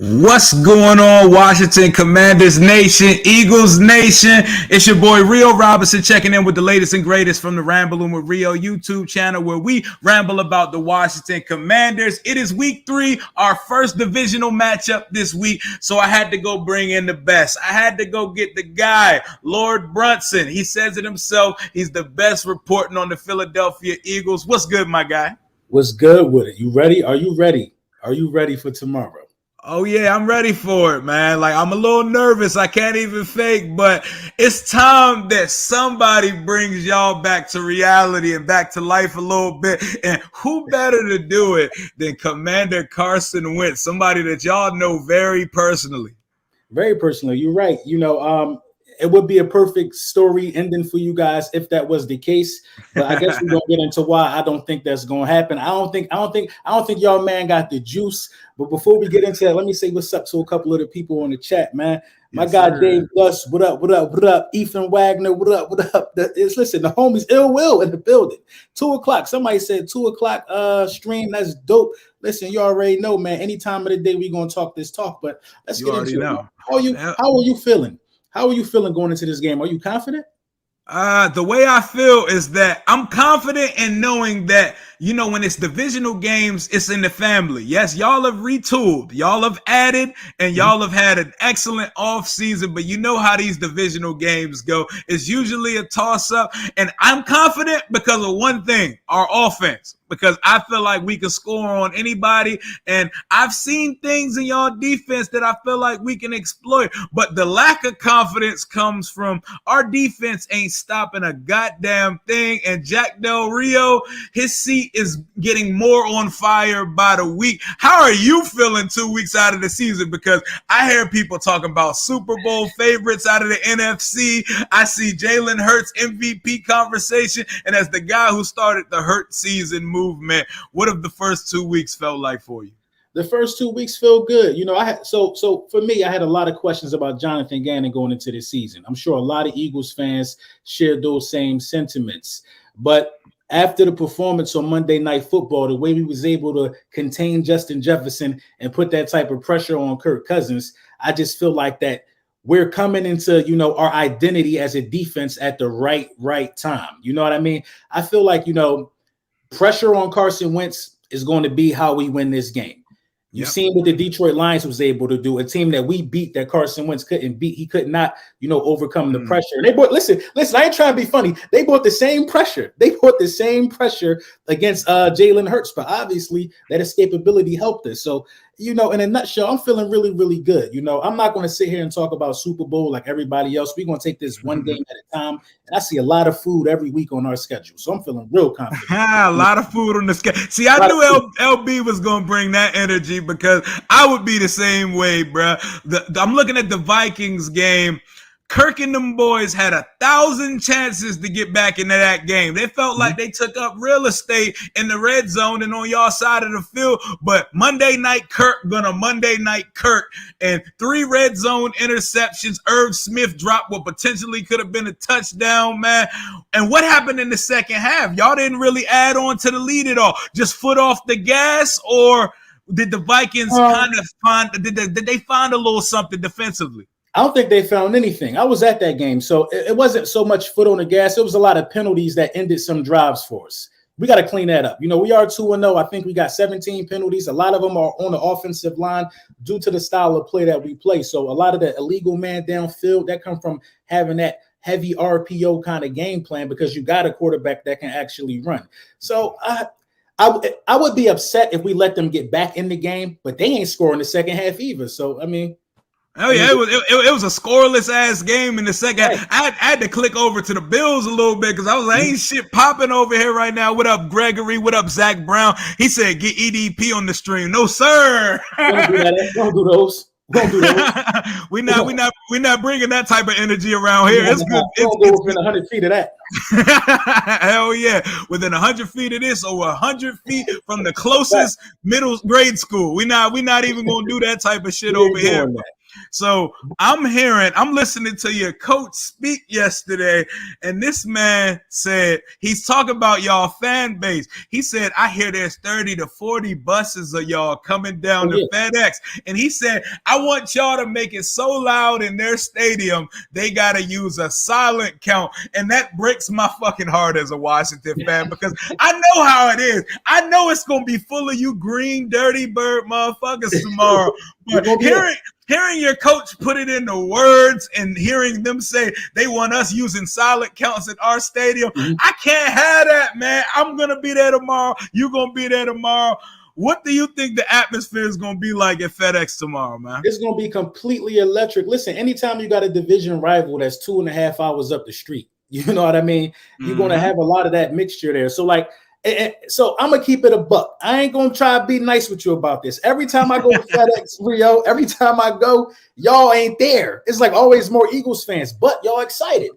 What's going on, Washington Commanders Nation, Eagles Nation? It's your boy Rio Robinson checking in with the latest and greatest from the Rambling with Rio YouTube channel, where we ramble about the Washington Commanders. It is week 3, our first divisional matchup this week, so I had to go bring in the best. I had to go get the guy, Lord Brunson. He says it himself. He's the best reporting on the Philadelphia Eagles. What's good, my guy? What's good with it? You ready? Are you ready? Are you ready for tomorrow? Oh, yeah, I'm ready for it, man. Like, I'm a little nervous. I can't even fake, but it's time that somebody brings y'all back to reality and back to life a little bit. And who better to do it than Commander Carson Wentz, somebody that y'all know very personally. Very personally. You're right. It would be a perfect story ending for you guys if that was the case. But I guess we're gonna get into why I don't think that's gonna happen. I don't think y'all man got the juice. But before we get into that, let me say what's up to a couple of the people on the chat, man. My guy Dave Gus, what up, what up, what up? Ethan Wagner, what up, what up? Listen, the homies Ill Will in the building. 2:00. Somebody said 2:00 stream. That's dope. Listen, you already know, man. Any time of the day we're gonna talk this talk. But let's get into it. How are you feeling? How are you feeling going into this game? Are you confident? The way I feel is that I'm confident in knowing that, when it's divisional games, it's in the family. Yes, y'all have retooled, y'all have added, and y'all have had an excellent off season, but you know how these divisional games go. It's usually a toss up, and I'm confident because of one thing, our offense. Because I feel like we can score on anybody. And I've seen things in y'all defense that I feel like we can exploit. But the lack of confidence comes from our defense ain't stopping a goddamn thing. And Jack Del Rio, his seat is getting more on fire by the week. How are you feeling 2 weeks out of the season? Because I hear people talking about Super Bowl favorites out of the NFC. I see Jalen Hurts MVP conversation. And as the guy who started the Hurt season movement, what have the first 2 weeks felt like for you? The first 2 weeks feel good. So for me, I had a lot of questions about Jonathan Gannon going into this season. I'm sure a lot of Eagles fans share those same sentiments. But after the performance on Monday Night Football, the way we was able to contain Justin Jefferson and put that type of pressure on Kirk Cousins, I just feel like that we're coming into, our identity as a defense at the right time. You know what I mean? I feel like, pressure on Carson Wentz is going to be how we win this game. You've seen what the Detroit Lions was able to do, a team that we beat that Carson Wentz couldn't beat. He could not, overcome the pressure. And they brought, listen, I ain't trying to be funny. They brought the same pressure. Against Jalen Hurts, but obviously that escapability helped us. So, in a nutshell, I'm feeling really, really good. I'm not going to sit here and talk about Super Bowl like everybody else. We're going to take this one game at a time. And I see a lot of food every week on our schedule. So I'm feeling real confident. A lot of food on the schedule. See, I knew LB was going to bring that energy because I would be the same way, bro. I'm looking at the Vikings game. Kirk and them boys had 1,000 chances to get back into that game. They felt like they took up real estate in the red zone and on y'all side of the field. But Monday night Kirk gonna Monday night Kirk, and 3 red zone interceptions. Irv Smith dropped what potentially could have been a touchdown, man. And what happened in the second half? Y'all didn't really add on to the lead at all. Just foot off the gas, or did the Vikings did they find a little something defensively? I don't think they found anything. I was at that game, so it wasn't so much foot on the gas. It was a lot of penalties that ended some drives for us. We got to clean that up. We are 2-0. I think we got 17 penalties. A lot of them are on the offensive line due to the style of play that we play. So a lot of the illegal man downfield, that come from having that heavy RPO kind of game plan because you got a quarterback that can actually run. So I would be upset if we let them get back in the game, but they ain't scoring the second half either. So, I mean. Oh yeah, it was a scoreless ass game in the second. Right. I had to click over to the Bills a little bit because I was like, ain't shit popping over here right now. What up, Gregory? What up, Zach Brown? He said, get EDP on the stream. No, sir. Don't do that. Don't do those. Don't do those. We're not bringing that type of energy around here. It's good. It's within 100 feet of that. Hell yeah. Within 100 feet of this, or 100 feet from the closest middle grade school. We're not even gonna do that type of shit over here. So I'm listening to your coach speak yesterday, and this man said, he's talking about y'all fan base. He said, I hear there's 30 to 40 buses of y'all coming down to FedEx. And he said, I want y'all to make it so loud in their stadium, they got to use a silent count. And that breaks my fucking heart as a Washington fan, because I know how it is. I know it's going to be full of you green, dirty bird motherfuckers tomorrow. But hearing your coach put it into words and hearing them say they want us using silent counts at our stadium, I can't have that, man. I'm going to be there tomorrow. You're going to be there tomorrow. What do you think the atmosphere is going to be like at FedEx tomorrow, man? It's going to be completely electric. Listen, anytime you got a division rival that's 2.5 hours up the street, you know what I mean? You're going to have a lot of that mixture there. So, like, so I'm going to keep it a buck. I ain't going to try to be nice with you about this. Every time I go to FedEx, Rio, every time I go, y'all ain't there. It's like always more Eagles fans, but y'all excited.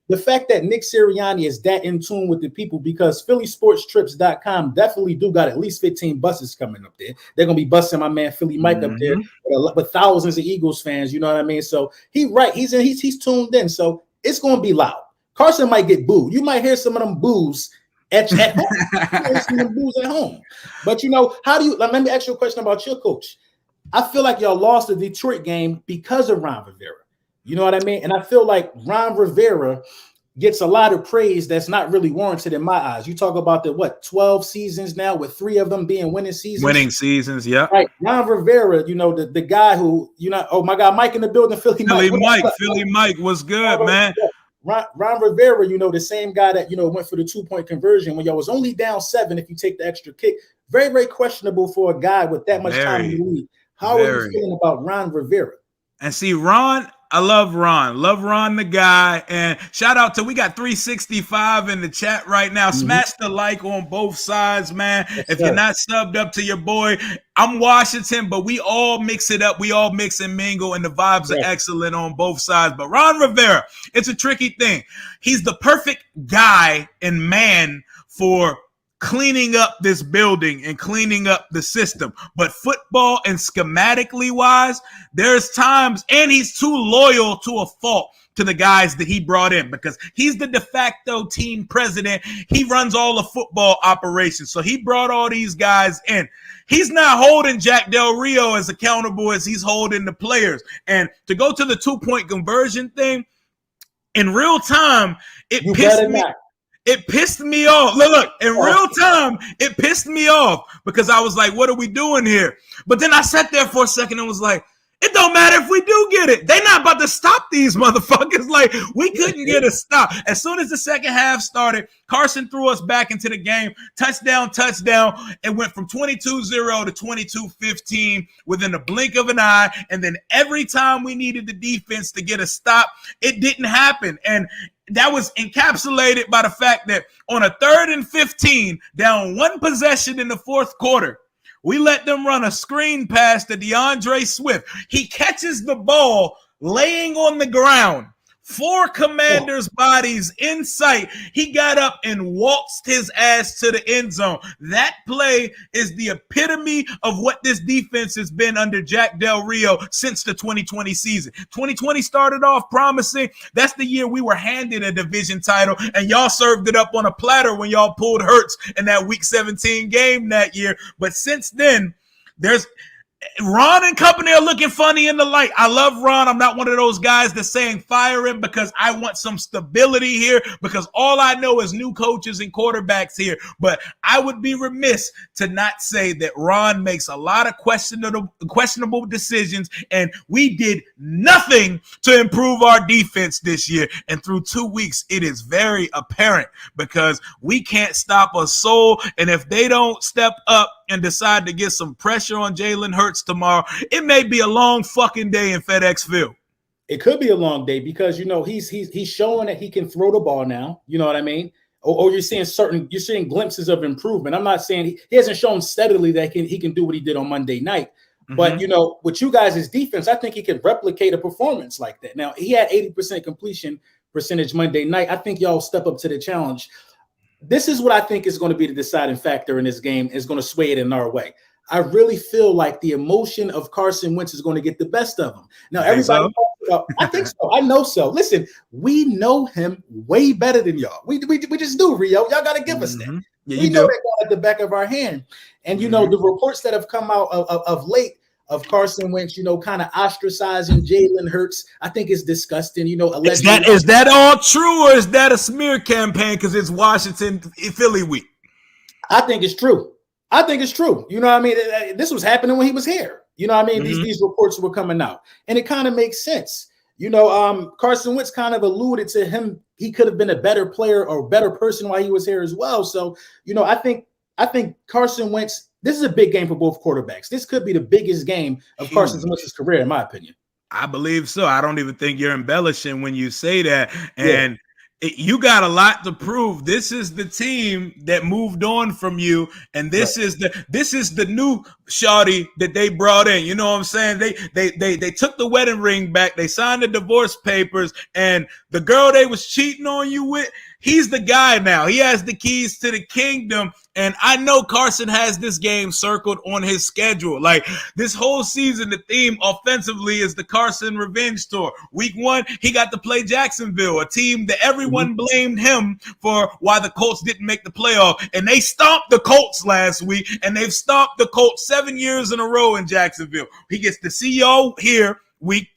The fact that Nick Sirianni is that in tune with the people, because PhillySportsTrips.com definitely do got at least 15 buses coming up there. They're going to be busing my man Philly Mike up there with thousands of Eagles fans. You know what I mean? So he's tuned in. So it's going to be loud. Carson might get booed. You might hear some of them boos at home. Some of them boos at home. But, you know, let me ask you a question about your coach. I feel like y'all lost the Detroit game because of Ron Rivera. You know what I mean? And I feel like Ron Rivera gets a lot of praise that's not really warranted in my eyes. You talk about 12 seasons now, with 3 of them being winning seasons. Winning seasons, yeah. Right. Ron Rivera, you know, the guy who, you know, oh my God, Mike in the building, Philly Mike was good, man. Ron Rivera, you know, the same guy that, you know, went for the 2-point conversion when y'all was only down 7 if you take the extra kick. Very, very questionable for a guy with that much time in the league. How are you feeling about Ron Rivera? And see, Ron, I love Ron. Love Ron the guy. And shout out to, we got 365 in the chat right now. Smash the like on both sides, man. If you're not subbed up to your boy, I'm Washington, but we all mix it up. We all mix and mingle, and the vibes are excellent on both sides. But Ron Rivera, it's a tricky thing. He's the perfect guy and man for cleaning up this building and cleaning up the system. But football and schematically wise, there's times, and he's too loyal to a fault to the guys that he brought in, because he's the de facto team president. He runs all the football operations. So he brought all these guys in. He's not holding Jack Del Rio as accountable as he's holding the players. And to go to the 2-point conversion thing, in real time, it pissed me off. Look, in real time, it pissed me off, because I was like, what are we doing here? But then I sat there for a second and was like, it don't matter if we do get it. They're not about to stop these motherfuckers. Like, we couldn't get a stop. As soon as the second half started, Carson threw us back into the game. Touchdown. It went from 22-0 to 22-15 within the blink of an eye. And then every time we needed the defense to get a stop, it didn't happen. And that was encapsulated by the fact that on a 3rd and 15, down 1 possession in the 4th quarter, we let them run a screen pass to DeAndre Swift. He catches the ball laying on the ground. 4 Commanders' bodies in sight. He got up and waltzed his ass to the end zone. That play is the epitome of what this defense has been under Jack Del Rio since the 2020 season. 2020 started off promising. That's the year we were handed a division title, and y'all served it up on a platter when y'all pulled Hurts in that Week 17 game that year. But since then, Ron and company are looking funny in the light. I love Ron. I'm not one of those guys that's saying fire him, because I want some stability here, because all I know is new coaches and quarterbacks here. But I would be remiss to not say that Ron makes a lot of questionable decisions, and we did nothing to improve our defense this year. And through 2 weeks, it is very apparent, because we can't stop a soul. And if they don't step up and decide to get some pressure on Jalen Hurts tomorrow, it may be a long fucking day in FedEx Field. It could be a long day, because, you know, he's showing that he can throw the ball now. You know what I mean? Or you're seeing glimpses of improvement. I'm not saying he hasn't shown steadily that he can do what he did on Monday night. But, you know, with you guys' defense, I think he can replicate a performance like that. Now, he had 80% completion percentage Monday night. I think y'all step up to the challenge. This is what I think is going to be the deciding factor in this game, is going to sway it in our way. I really feel like the emotion of Carson Wentz is going to get the best of him. Now, everybody talks about, I think so. I know so. Listen, we know him way better than y'all. We just do, Rio. Y'all got to give us that. Yeah, we know that guy at the back of our hand. And, you know, the reports that have come out of late of Carson Wentz, you know, kind of ostracizing Jalen Hurts, I think it's disgusting. You know, allegedly. Is that all true, or is that a smear campaign because it's Washington Philly week? I think it's true. I think it's true. You know what I mean? This was happening when he was here. You know what I mean? These reports were coming out. And it kind of makes sense. You know, Carson Wentz kind of alluded to him. He could have been a better player or better person while he was here as well. So, you know, I think Carson Wentz, this is a big game for both quarterbacks. This could be the biggest game of Carson Wentz's career, in my opinion. I believe so. I don't even think you're embellishing when you say that. And you got a lot to prove. This is the team that moved on from you, and this is the new shawty that they brought in. You know what I'm saying? They took the wedding ring back. They signed the divorce papers, and the girl they was cheating on you with, he's the guy now. He has the keys to the kingdom. And I know Carson has this game circled on his schedule. Like this whole season, the theme offensively is the Carson Revenge Tour. Week 1, he got to play Jacksonville, a team that everyone blamed him for why the Colts didn't make the playoff. And they stomped the Colts last week, and they've stomped the Colts 7 years in a row in Jacksonville. He gets to see y'all here week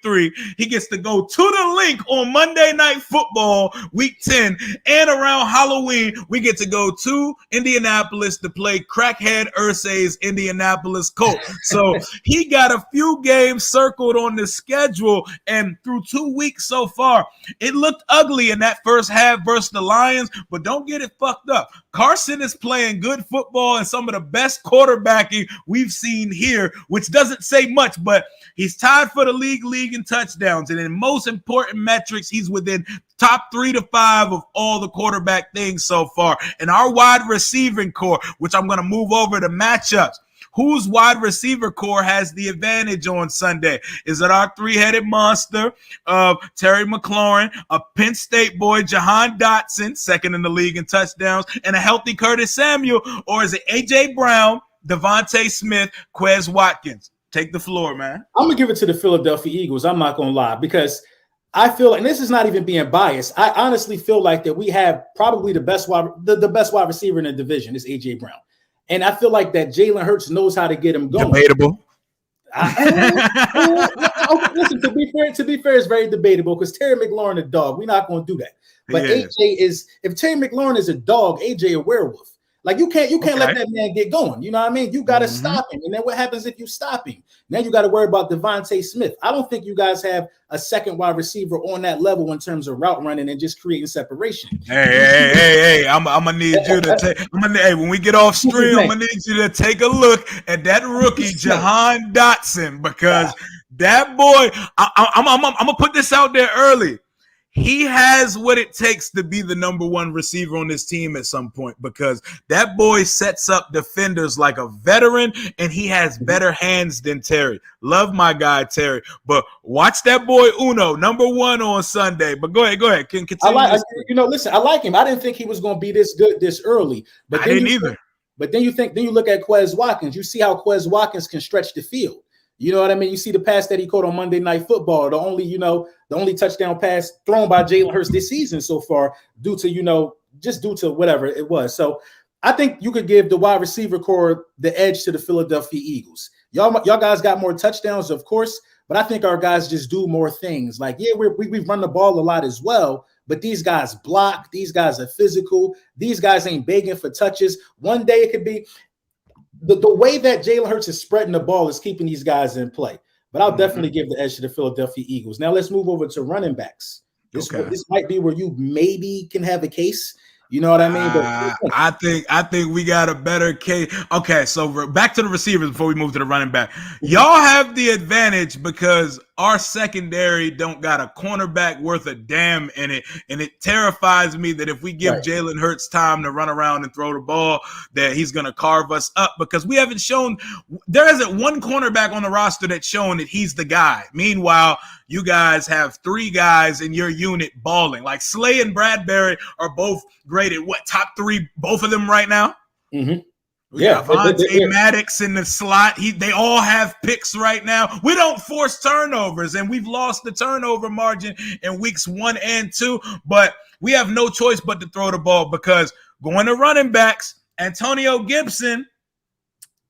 3. He gets to go to the link on Monday Night Football, week 10, and around Halloween, we get to go to Indianapolis to play crackhead Irsay's Indianapolis Colts. So he got a few games circled on the schedule, and through 2 weeks so far, it looked ugly in that first half versus the Lions, but don't get it fucked up. Carson is playing good football and some of the best quarterbacking we've seen here, which doesn't say much, but he's tied for the league in touchdowns. And in most important metrics, he's within top 3 to 5 of all the quarterback things so far. And our wide receiving core, which I'm going to move over to matchups. Whose wide receiver core has the advantage on Sunday? Is it our 3-headed monster of Terry McLaurin, a Penn State boy, Jahan Dotson, second in the league in touchdowns, and a healthy Curtis Samuel? Or is it A.J. Brown, Devontae Smith, Quez Watkins? Take the floor, man. I'm going to give it to the Philadelphia Eagles. I'm not going to lie, because I feel, and this is not even being biased, I honestly feel like that we have probably the best wide receiver in the division is A.J. Brown. And I feel like that Jalen Hurts knows how to get him going. Debatable. Listen, to be fair, it's very debatable because Terry McLaurin a dog. We're not going to do that. But AJ is, if Terry McLaurin is a dog, AJ a werewolf. Like you can't let that man get going. You know what I mean? You got to stop him. And then what happens if you stop him? Now you got to worry about Devontae Smith. I don't think you guys have a second wide receiver on that level in terms of route running and just creating separation. Hey! I'm gonna need you to take. When we get off stream, I'm gonna need you to take a look at that rookie Jahan Dotson, because that boy. I'm gonna put this out there early. He has what it takes to be the number 1 receiver on this team at some point, because that boy sets up defenders like a veteran, and he has better hands than Terry. Love my guy Terry, but watch that boy Uno, number 1 on Sunday. But go ahead. Can continue. Listen, I like him. I didn't think he was going to be this good this early, but I didn't either. But then you look at Quez Watkins. You see how Quez Watkins can stretch the field. You know what I mean? You see the pass that he caught on Monday Night Football, the only touchdown pass thrown by Jalen Hurts this season so far, due to whatever it was. So I think you could give the wide receiver core the edge to the Philadelphia Eagles. Y'all guys got more touchdowns, of course, but I think our guys just do more things. Like, we run the ball a lot as well, but these guys block. These guys are physical. These guys ain't begging for touches. One day it could be the way that Jalen Hurts is spreading the ball is keeping these guys in play. But I'll definitely give the edge to the Philadelphia Eagles. Now let's move over to running backs. This might be where you maybe can have a case. You know what I mean? But I think we got a better case. Okay, so back to the receivers before we move to the running back. Y'all have the advantage because our secondary don't got a cornerback worth a damn in it, and it terrifies me that if we give Jalen Hurts time to run around and throw the ball, that he's going to carve us up, because we haven't shown – there isn't one cornerback on the roster that's shown that he's the guy. Meanwhile, you guys have 3 guys in your unit balling. Like Slay and Bradbury are both graded, top 3, both of them right now? Mm-hmm. We got Vontae Maddox in the slot. They all have picks right now. We don't force turnovers, and we've lost the turnover margin in weeks 1 and 2, but we have no choice but to throw the ball because going to running backs, Antonio Gibson,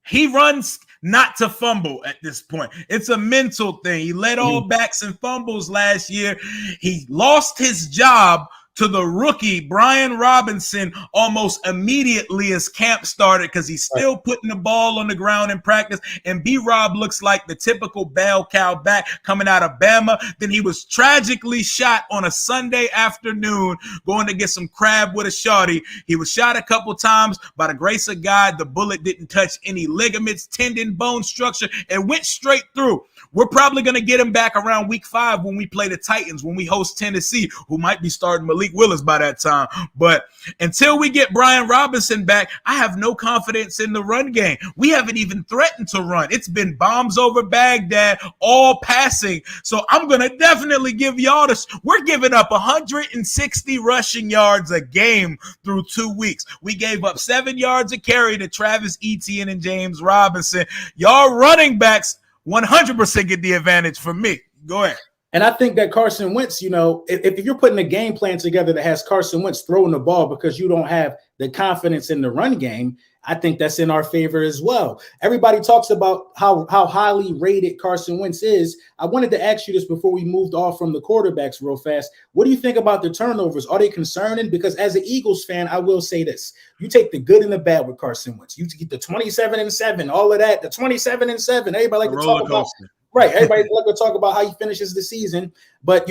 he runs not to fumble at this point. It's a mental thing. He led all backs in fumbles last year. He lost his job to the rookie, Brian Robinson, almost immediately as camp started because he's still putting the ball on the ground in practice. And B-Rob looks like the typical bell cow back coming out of Bama. Then he was tragically shot on a Sunday afternoon going to get some crab with a shawty. He was shot a couple times. By the grace of God, the bullet didn't touch any ligaments, tendon, bone structure, and went straight through. We're probably going to get him back around week 5 when we play the Titans, when we host Tennessee, who might be starting Malik Willis by that time. But until we get Brian Robinson back, I have no confidence in the run game. We haven't even threatened to run. It's been bombs over Baghdad, all passing. So I'm going to definitely give y'all this. We're giving up 160 rushing yards a game through 2 weeks. We gave up 7 yards a carry to Travis Etienne and James Robinson. Y'all running backs 100% get the advantage from me. Go ahead. And I think that Carson Wentz, if you're putting a game plan together that has Carson Wentz throwing the ball because you don't have the confidence in the run game, I think that's in our favor as well. Everybody talks about how highly rated Carson Wentz is. I wanted to ask you this before we moved off from the quarterbacks real fast. What do you think about the turnovers? Are they concerning? Because as an Eagles fan, I will say this. You take the good and the bad with Carson Wentz. You get the 27-7, all of that, the 27-7. Everybody like to talk about right. Everybody like to talk about how he finishes the season. But,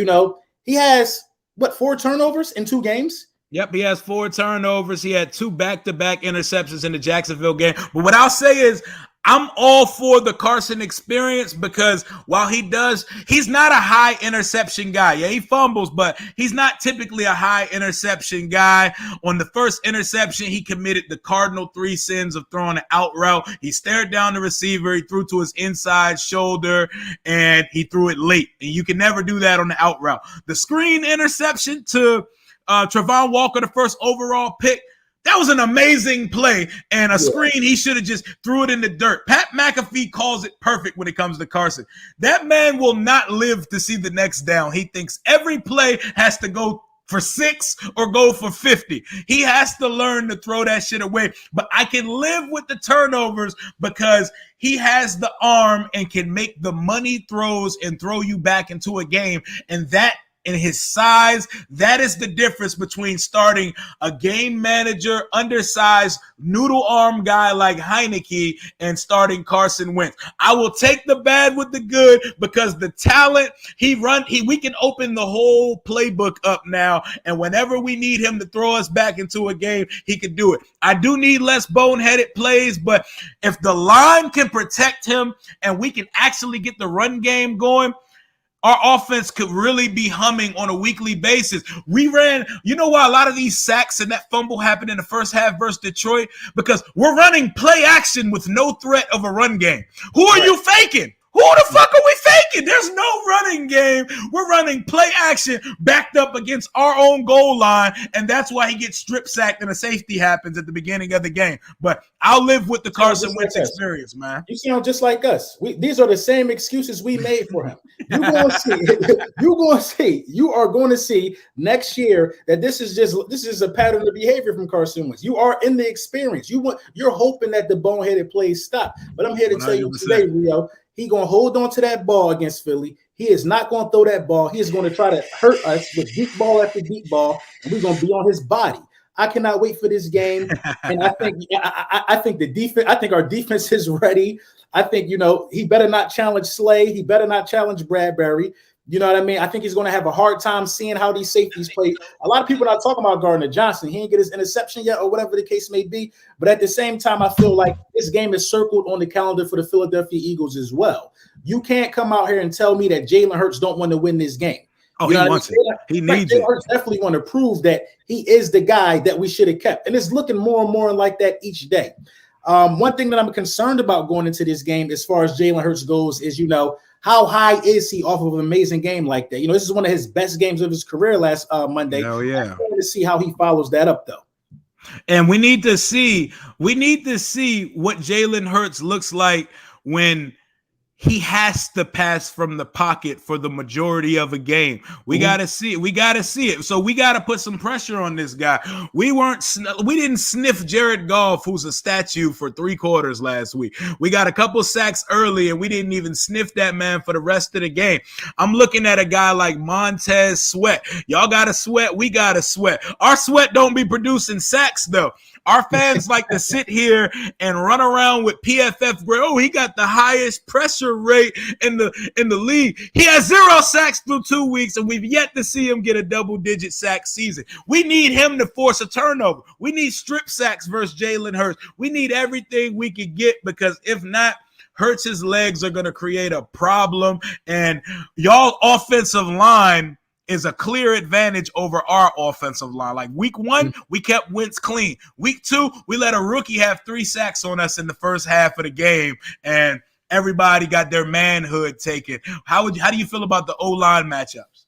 he has, 4 turnovers in 2 games? Yep, he has 4 turnovers. He had 2 back-to-back interceptions in the Jacksonville game. But what I'll say is I'm all for the Carson experience because while he's not a high interception guy. Yeah, he fumbles, but he's not typically a high interception guy. On the first interception, he committed the cardinal 3 sins of throwing an out route. He stared down the receiver. He threw to his inside shoulder, and he threw it late. And you can never do that on the out route. The screen interception to Travon Walker, the first overall pick, that was an amazing play and a screen. He should have just threw it in the dirt. Pat McAfee calls it perfect when it comes to Carson. That man will not live to see the next down. He thinks every play has to go for 6 or go for 50. He has to learn to throw that shit away. But I can live with the turnovers because he has the arm and can make the money throws and throw you back into a game. And that in his size, that is the difference between starting a game manager, undersized, noodle arm guy like Heineke and starting Carson Wentz. I will take the bad with the good because the talent we can open the whole playbook up now, and whenever we need him to throw us back into a game, he can do it. I do need less boneheaded plays, but if the line can protect him and we can actually get the run game going, our offense could really be humming on a weekly basis. We ran, why a lot of these sacks and that fumble happened in the first half versus Detroit? Because we're running play action with no threat of a run game. Who are you faking? Who the fuck are we faking? There's no running game. We're running play action backed up against our own goal line, and that's why he gets strip sacked and a safety happens at the beginning of the game. But I'll live with the Carson Wentz experience, man. You sound just like us. These are the same excuses we made for him. You are going to see next year that this is a pattern of behavior from Carson Wentz. You are in the experience. You're hoping that the boneheaded plays stop. But I'm here to 100%. Tell you today, Rio, he's going to hold on to that ball against Philly. He is not going to throw that ball. He is going to try to hurt us with deep ball after deep ball, and we're going to be on his body. I cannot wait for this game, and I think the defense. I think our defense is ready. I think he better not challenge Slay. He better not challenge Bradbury. You know what I mean? I think he's going to have a hard time seeing how these safeties play. A lot of people are not talking about Gardner Johnson. He didn't get his interception yet or whatever the case may be. But at the same time, I feel like this game is circled on the calendar for the Philadelphia Eagles as well. You can't come out here and tell me that Jalen Hurts don't want to win this game. Oh, he wants it. He needs it. Jalen Hurts definitely want to prove that he is the guy that we should have kept. And it's looking more and more like that each day. One thing that I'm concerned about going into this game as far as Jalen Hurts goes is, how high is he off of an amazing game like that? This is one of his best games of his career last Monday. Hell yeah. I want to see how he follows that up, though. And we need to see what Jalen Hurts looks like when he has to pass from the pocket for the majority of a game. We got to see it. We got to see it. So we got to put some pressure on this guy. We didn't sniff Jared Goff, who's a statue, for 3 quarters last week. We got a couple sacks early, and we didn't even sniff that man for the rest of the game. I'm looking at a guy like Montez Sweat. Y'all got to sweat. We got to sweat. Our sweat don't be producing sacks, though. Our fans like to sit here and run around with PFF grade. Oh, he got the highest pressure rate in the league. He has 0 sacks through 2 weeks, and we've yet to see him get a double-digit sack season. We need him to force a turnover. We need strip sacks versus Jalen Hurts. We need everything we could get, because if not, Hurts' legs are going to create a problem, and y'all offensive line is a clear advantage over our offensive line. Like week 1, we kept Wentz clean. Week 2, we let a rookie have 3 sacks on us in the first half of the game, and everybody got their manhood taken. How do you feel about the O-line matchups?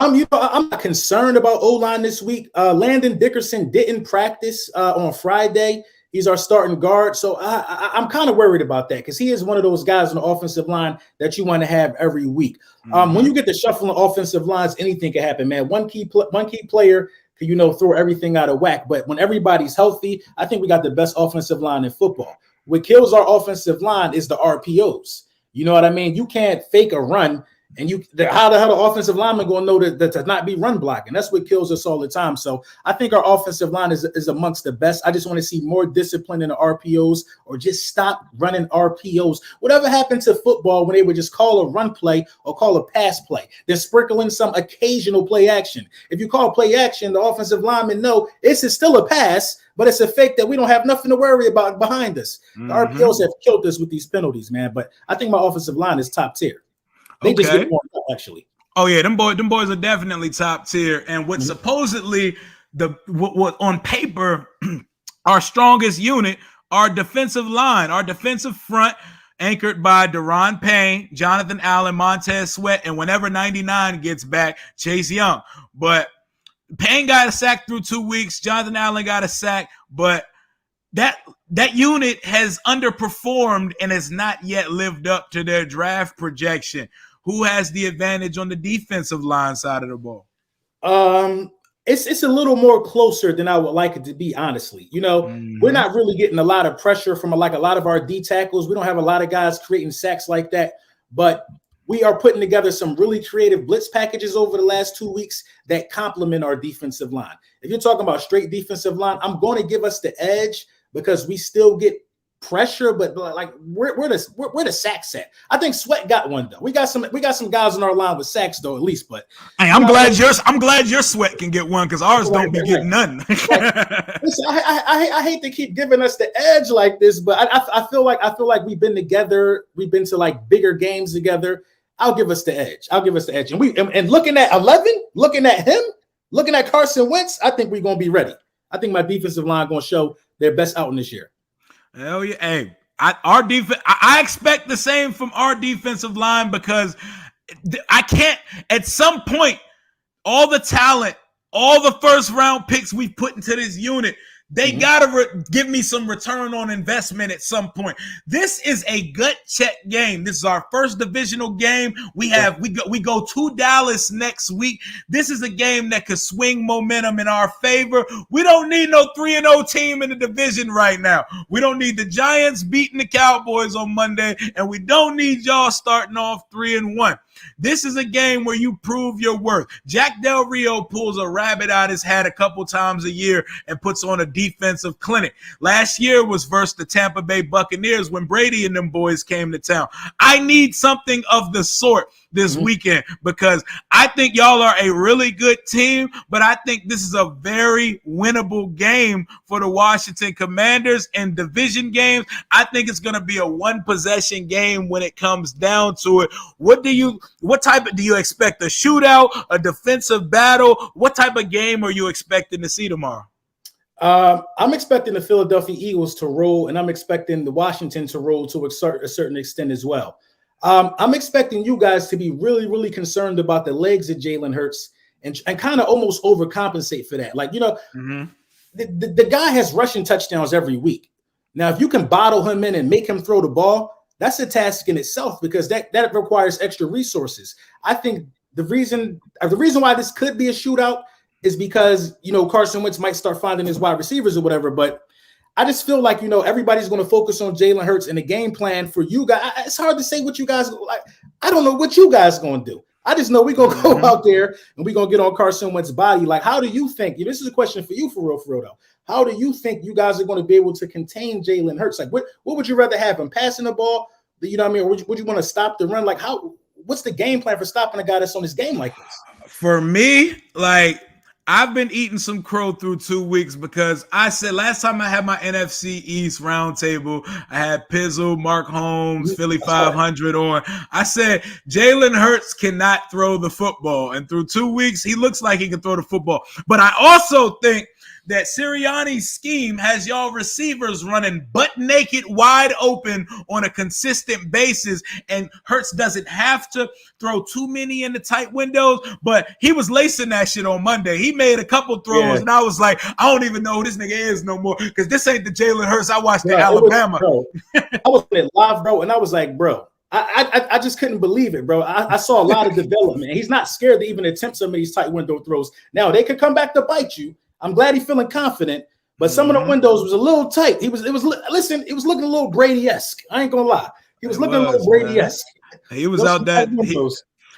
I'm not concerned about O-line this week. Landon Dickerson didn't practice on Friday. He's our starting guard. So I'm kind of worried about that, because he is one of those guys on the offensive line that you want to have every week. When you get the shuffling offensive lines, anything can happen, man. One key player can, throw everything out of whack. But when everybody's healthy, I think we got the best offensive line in football. What kills our offensive line is the RPOs. You know what I mean? You can't fake a run, and how the hell the offensive lineman going to know that to not be run blocking? That's what kills us all the time. So I think our offensive line is amongst the best. I just want to see more discipline in the RPOs, or just stop running RPOs. Whatever happened to football when they would just call a run play or call a pass play, then sprinkle in some occasional play action. If you call play action, the offensive linemen know this is still a pass, but it's a fake that we don't have nothing to worry about behind us. The RPOs have killed us with these penalties, man. But I think my offensive line is top tier. They just get warmed up, actually. Oh yeah, them boys are definitely top tier. And what supposedly what on paper our strongest unit, our defensive line, our defensive front, anchored by Daron Payne, Jonathan Allen, Montez Sweat, and whenever 99 gets back, Chase Young. But Payne got a sack through 2 weeks. Jonathan Allen got a sack, but that unit has underperformed and has not yet lived up to their draft projection. Who has the advantage on the defensive line side of the ball? It's a little more closer than I would like it to be, honestly. We're not really getting a lot of pressure from a lot of our D tackles. We don't have a lot of guys creating sacks like that, but we are putting together some really creative blitz packages over the last 2 weeks that complement our defensive line. If you're talking about straight defensive line, I'm going to give us the edge because we still get pressure, but like where the sacks at? I think Sweat got one though. We got some guys on our line with sacks though, at least. But hey, I'm glad your Sweat can get one, because ours don't be getting none. Listen, I hate to keep giving us the edge like this, but I feel like we've been together. We've been to like bigger games together. I'll give us the edge. And looking at 11, looking at him, looking at Carson Wentz, I think we're gonna be ready. I think my defensive line gonna show their best outing this year. Hell yeah. Hey, our defense, I expect the same from our defensive line, because I can't, at some point, all the talent, all the first round picks we've put into this unit, they gotta give me some return on investment at some point. This is a gut check game. This is our first divisional game. We go to Dallas next week. This is a game that could swing momentum in our favor. We don't need no 3-0 team in the division right now. We don't need the Giants beating the Cowboys on Monday, and we don't need y'all starting off 3-1. This is a game where you prove your worth. Jack Del Rio pulls a rabbit out his hat a couple times a year and puts on a defensive clinic. Last year was versus the Tampa Bay Buccaneers when Brady and them boys came to town. I need something of the sort this weekend, because I think y'all are a really good team, but I think this is a very winnable game for the Washington Commanders. In division games, I think it's going to be a one-possession game when it comes down to it. What type do you expect? A shootout, a defensive battle? What type of game are you expecting to see tomorrow? I'm expecting the Philadelphia Eagles to roll, and I'm expecting the Washington to roll to a certain extent as well. I'm expecting you guys to be really, really concerned about the legs of Jalen Hurts and kind of almost overcompensate for that. Like, the guy has rushing touchdowns every week. Now, if you can bottle him in and make him throw the ball, that's a task in itself because that requires extra resources. I think the reason why this could be a shootout is because, Carson Wentz might start finding his wide receivers or whatever. But I just feel like, everybody's going to focus on Jalen Hurts and the game plan for you guys. It's hard to say what you guys like. I don't know what you guys are going to do. I just know we're going to go out there and we're going to get on Carson Wentz's body. Like, how do you think? This is a question for you for real though. How do you think you guys are going to be able to contain Jalen Hurts? Like, what would you rather have him passing the ball? Or would you want to stop the run? Like, what's the game plan for stopping a guy that's on his game like this? For me, I've been eating some crow through 2 weeks because I said last time I had my NFC East roundtable, I had Pizzle, Mark Holmes, Philly 500 on. I said Jalen Hurts cannot throw the football. And through 2 weeks, he looks like he can throw the football. But I also think that Sirianni's scheme has y'all receivers running butt naked, wide open on a consistent basis. And Hurts doesn't have to throw too many in the tight windows, but he was lacing that shit on Monday. He made a couple throws, and I was like, I don't even know who this nigga is no more because this ain't the Jalen Hurts I watched in Alabama. I was in it live, bro, and I was like, bro, I just couldn't believe it, bro. I saw a lot of development. He's not scared to even attempt some of these tight window throws. Now, they could come back to bite you. I'm glad he's feeling confident, but some of the windows was a little tight. It was looking a little Brady-esque. I ain't gonna lie. He was looking a little Brady-esque. He was out that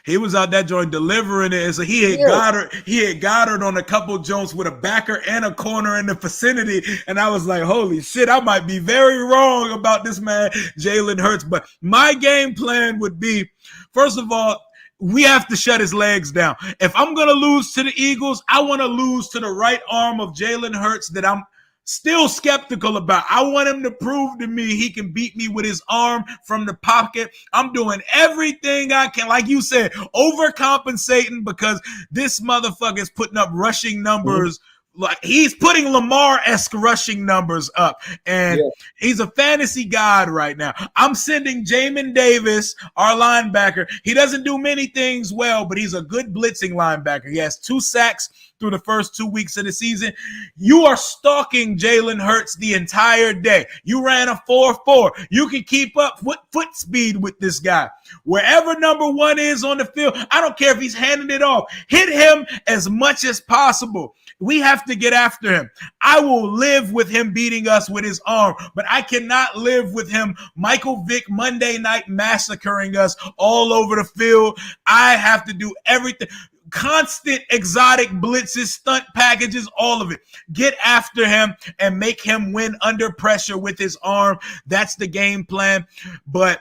he was out that joint delivering it. So he had Goddard on a couple joints with a backer and a corner in the vicinity. And I was like, holy shit, I might be very wrong about this man, Jalen Hurts. But my game plan would be, first of all, we have to shut his legs down. If I'm going to lose to the Eagles, I want to lose to the right arm of Jalen Hurts that I'm still skeptical about. I want him to prove to me he can beat me with his arm from the pocket. I'm doing everything I can, like you said, overcompensating because this motherfucker is putting up rushing numbers. Like he's putting Lamar-esque rushing numbers up, and he's a fantasy god right now. I'm sending Jamin Davis, our linebacker. He doesn't do many things well, but he's a good blitzing linebacker. He has 2 sacks through the first 2 weeks of the season. You are stalking Jalen Hurts the entire day. You ran a 4.4. You can keep up foot speed with this guy. Wherever number 1 is on the field, I don't care if he's handing it off. Hit him as much as possible. We have to get after him. I will live with him beating us with his arm, but I cannot live with him Michael Vick Monday night massacring us all over the field. I have to do everything. Constant exotic blitzes, stunt packages, all of it. Get after him and make him win under pressure with his arm. That's the game plan. But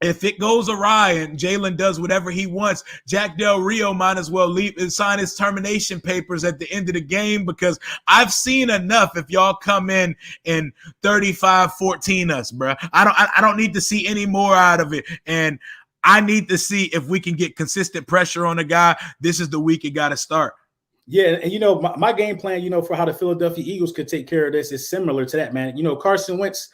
if it goes awry and Jalen does whatever he wants, Jack Del Rio might as well leave and sign his termination papers at the end of the game because I've seen enough if y'all come in and 35-14 us, bro. I don't need to see any more out of it. And I need to see if we can get consistent pressure on a guy. This is the week it got to start. Yeah, and my game plan, for how the Philadelphia Eagles could take care of this is similar to that, man. Carson Wentz,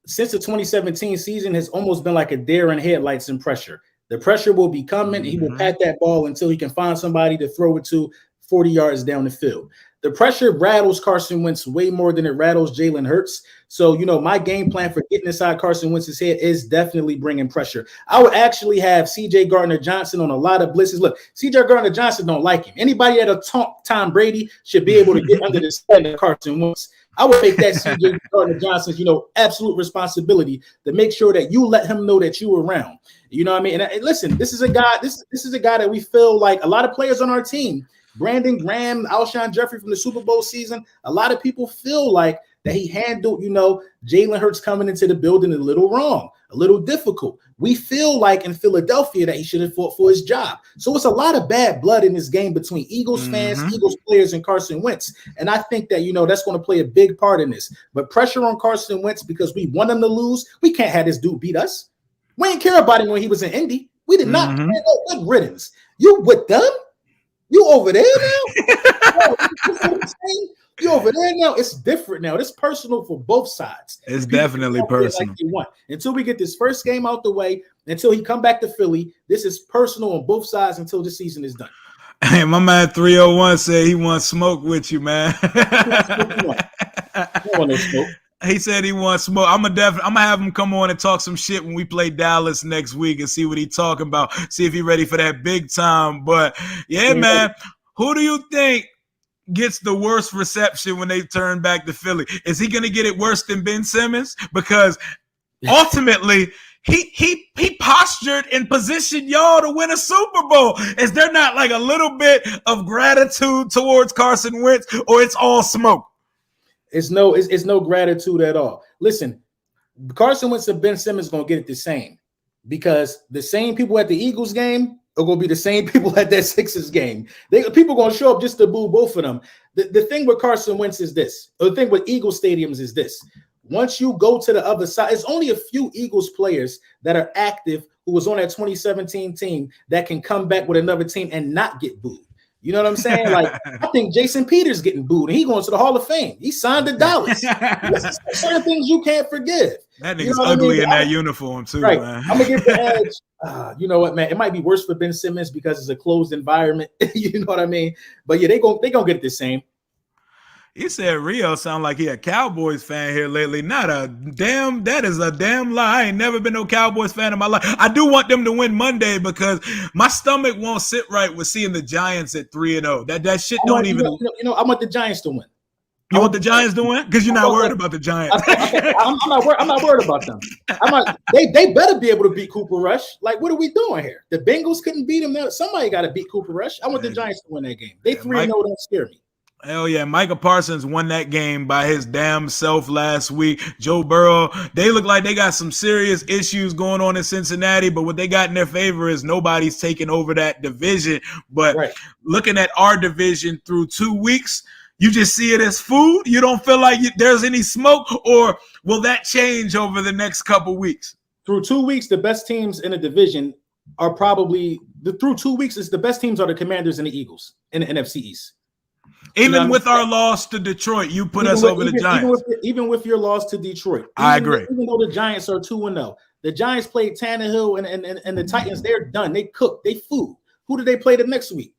since the 2017 season, has almost been like a deer in headlights in pressure. The pressure will be coming. He will pat that ball until he can find somebody to throw it to 40 yards down the field. The pressure rattles Carson Wentz way more than it rattles Jalen Hurts. So, my game plan for getting inside Carson Wentz's head is definitely bringing pressure. I would actually have C.J. Gardner-Johnson on a lot of blitzes. Look, C.J. Gardner-Johnson don't like him. Anybody that'll taunt Tom Brady should be able to get under the skin of Carson Wentz. I would make that C.J. Gardner-Johnson's, absolute responsibility to make sure that you let him know that you were around. You know what I mean? And listen, this is a guy. This is a guy that we feel like a lot of players on our team, Brandon Graham, Alshon Jeffrey from the Super Bowl season, a lot of people feel like that he handled, Jalen Hurts coming into the building a little wrong, a little difficult. We feel like in Philadelphia that he should have fought for his job. So it's a lot of bad blood in this game between Eagles fans, Eagles players, and Carson Wentz. And I think that, that's going to play a big part in this. But pressure on Carson Wentz because we want him to lose. We can't have this dude beat us. We didn't care about him when he was in Indy. We did not care. No good riddance. You with them? You over there now? You over there now? It's different now. It's personal for both sides. It's definitely personal. Like until we get this first game out the way, until he come back to Philly, this is personal on both sides until the season is done. Hey, my man 301 said he wants smoke with you, man. I don't want no smoke. He said he wants smoke. I'm gonna have him come on and talk some shit when we play Dallas next week and see what he talking about. See if he ready for that big time. But yeah, man, who do you think gets the worst reception when they turn back to Philly? Is he gonna get it worse than Ben Simmons? Because ultimately, he postured and positioned y'all to win a Super Bowl. Is there not like a little bit of gratitude towards Carson Wentz, or it's all smoke? It's no gratitude at all. Listen, Carson Wentz and Ben Simmons gonna get it the same, because the same people at the Eagles game are gonna be the same people at that Sixers game. People gonna show up just to boo both of them. The thing with Carson Wentz is this. Or the thing with Eagles stadiums is this. Once you go to the other side, it's only a few Eagles players that are active who was on that 2017 team that can come back with another team and not get booed. You know what I'm saying? Like, I think Jason Peters getting booed, and he going to the Hall of Fame. He signed to Dallas. Certain things you can't forgive. That nigga's ugly in that uniform too, right, man. I'm gonna give the edge. You know what, man? It might be worse for Ben Simmons because it's a closed environment. You know what I mean? But yeah, they gonna get it the same. He said Rio sound like he a Cowboys fan here lately. That is a damn lie. I ain't never been no Cowboys fan in my life. I do want them to win Monday because my stomach won't sit right with seeing the Giants at 3-0. That shit don't even. I want the Giants to win. You want the Giants to win? Because you're not worried about the Giants. I'm not worried about them. They better be able to beat Cooper Rush. Like, what are we doing here? The Bengals couldn't beat them. Somebody got to beat Cooper Rush. I want the Giants to win that game. They 3-0 don't scare me. Hell yeah, Micah Parsons won that game by his damn self last week. Joe Burrow, they look like they got some serious issues going on in Cincinnati, but what they got in their favor is nobody's taking over that division. But looking at our division through 2 weeks, you just see it as food? You don't feel like there's any smoke, or will that change over the next couple weeks? Through 2 weeks, the best teams in the division are probably the best teams are the Commanders and the Eagles in the NFC East. Even with our loss to Detroit, you put us over the Giants. Even with your loss to Detroit. I agree. Even though the Giants are 2-0. The Giants played Tannehill and the Titans. They're done. They cooked. They food. Who do they play the next week?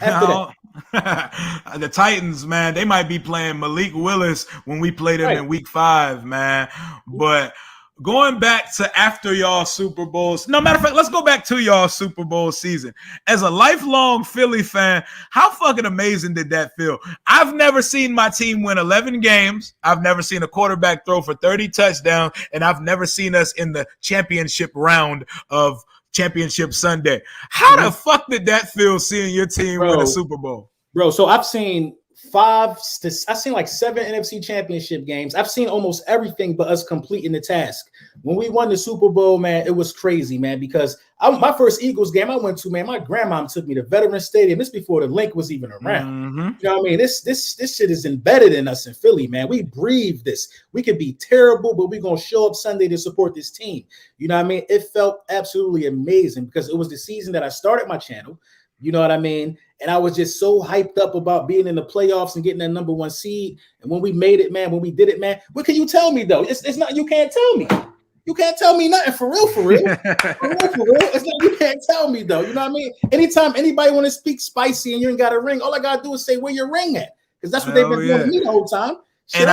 After that? The Titans, man, they might be playing Malik Willis when we play them in week 5, man. But going back to after y'all Super Bowls, no matter of fact, let's go back to y'all Super Bowl season. As a lifelong Philly fan, how fucking amazing did that feel? I've never seen my team win 11 games. I've never seen a quarterback throw for 30 touchdowns, and I've never seen us in the championship round of Championship Sunday. How the fuck did that feel seeing your team win a Super Bowl? Bro, so I've seen like 7 NFC championship games. I've seen almost everything but us completing the task. When we won the Super Bowl, man, it was crazy, man, because my first Eagles game I went to, man, my grandma took me to Veterans Stadium. This before the link was even around. Mm-hmm. You know what I mean? This shit is embedded in us in Philly, man. We breathe this. We could be terrible, but we're going to show up Sunday to support this team. You know what I mean? It felt absolutely amazing because it was the season that I started my channel. You know what I mean? And I was just so hyped up about being in the playoffs and getting that number 1 seed. And when we made it, man, when we did it, man, what can you tell me, though? It's not, you can't tell me. You can't tell me nothing for real. For real. It's not, you can't tell me, though. You know what I mean? Anytime anybody want to speak spicy and you ain't got a ring, all I got to do is say, where your ring at? Because that's what they've been doing to me the whole time. Shit, And